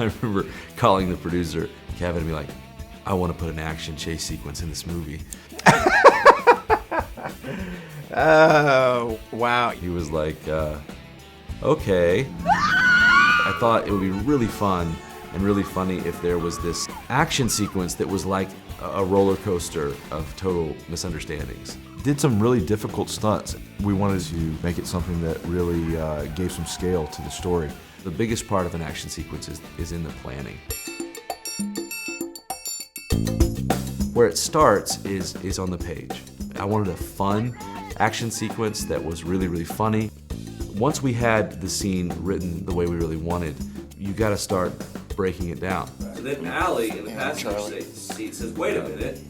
I remember calling the producer, Kevin, and be like, I want to put an action chase sequence in this movie. Oh, wow. He was like, okay. I thought it would be really fun and really funny if there was this action sequence that was like a roller coaster of total misunderstandings. Did some really difficult stunts. We wanted to make it something that really gave some scale to the story. The biggest part of an action sequence is in the planning. Where it starts is on the page. I wanted a fun action sequence that was really, really funny. Once we had the scene written the way we really wanted, you gotta start breaking it down. So then Allie in the passenger seat says, wait a minute,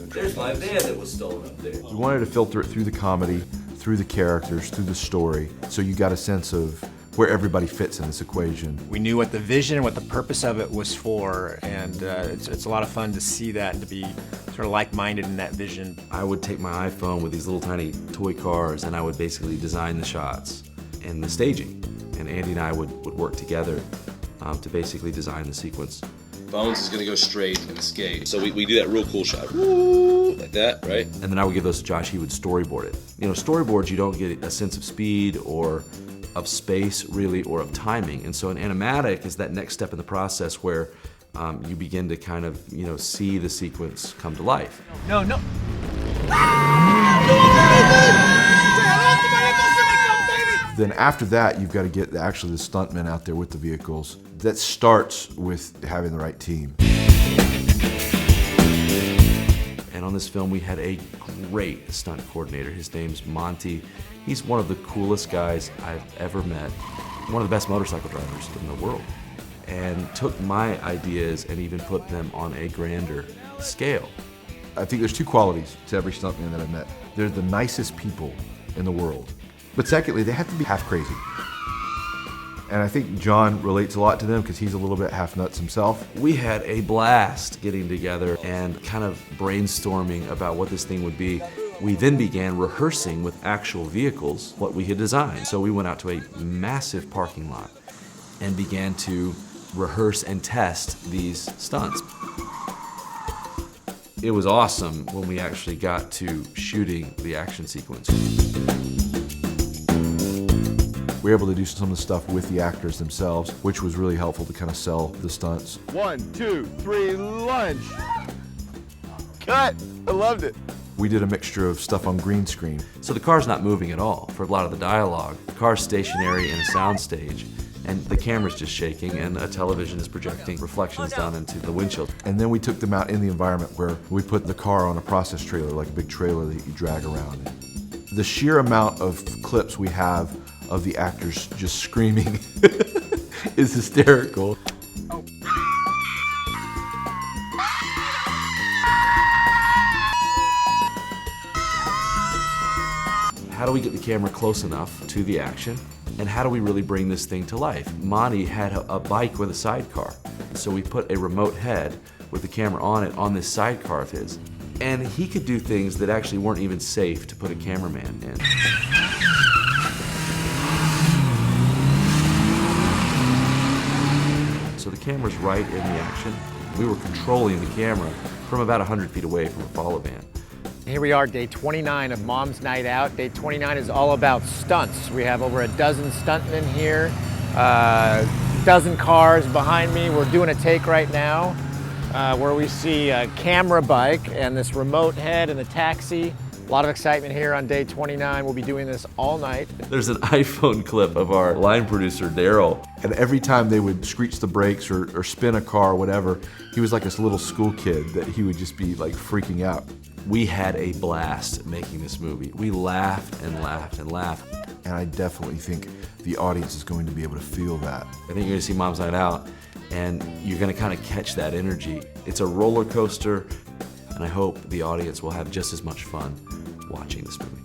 there's my van that was stolen up there. We wanted to filter it through the comedy, through the characters, through the story, so you got a sense of where everybody fits in this equation. We knew what the vision, what the purpose of it was for, and it's a lot of fun to see that and to be sort of like-minded in that vision. I would take my iPhone with these little tiny toy cars and I would basically design the shots and the staging. And Andy and I would work together to basically design the sequence. Bones is gonna go straight and skate. So we do that real cool shot. Woo, like that, right? And then I would give those to Josh, he would storyboard it. You know, storyboards, you don't get a sense of speed or of space really, or of timing. And so an animatic is that next step in the process where you begin to kind of, you know, see the sequence come to life. No. Then after that, you've got to get actually the stuntmen out there with the vehicles. That starts with having the right team. And on this film, we had a great stunt coordinator. His name's Monty. He's one of the coolest guys I've ever met. One of the best motorcycle drivers in the world. And took my ideas and even put them on a grander scale. I think there's two qualities to every stuntman that I've met. They're the nicest people in the world. But secondly, they have to be half crazy. And I think John relates a lot to them because he's a little bit half nuts himself. We had a blast getting together and kind of brainstorming about what this thing would be. We then began rehearsing with actual vehicles what we had designed. So we went out to a massive parking lot and began to rehearse and test these stunts. It was awesome when we actually got to shooting the action sequence. We were able to do some of the stuff with the actors themselves, which was really helpful to kind of sell the stunts. 1, 2, 3, lunge. Cut. I loved it. We did a mixture of stuff on green screen. So the car's not moving at all for a lot of the dialogue. The car's stationary in a soundstage, and the camera's just shaking, and a television is projecting reflections down into the windshield. And then we took them out in the environment where we put the car on a process trailer, like a big trailer that you drag around. The sheer amount of clips we have of the actors just screaming is hysterical. How do we get the camera close enough to the action? And how do we really bring this thing to life? Monty had a bike with a sidecar. So we put a remote head with the camera on it on this sidecar of his. And he could do things that actually weren't even safe to put a cameraman in. So the camera's right in the action. We were controlling the camera from about 100 feet away from a follow van. Here we are, day 29 of Mom's Night Out. Day 29 is all about stunts. We have over a dozen stuntmen here, dozen cars behind me. We're doing a take right now where we see a camera bike and this remote head and the taxi. A lot of excitement here on day 29. We'll be doing this all night. There's an iPhone clip of our line producer, Daryl. And every time they would screech the brakes or spin a car or whatever, he was like this little school kid that he would just be like freaking out. We had a blast making this movie. We laughed and laughed and laughed. And I definitely think the audience is going to be able to feel that. I think you're gonna see Mom's Night Out and you're gonna kind of catch that energy. It's a roller coaster, and I hope the audience will have just as much fun watching this movie.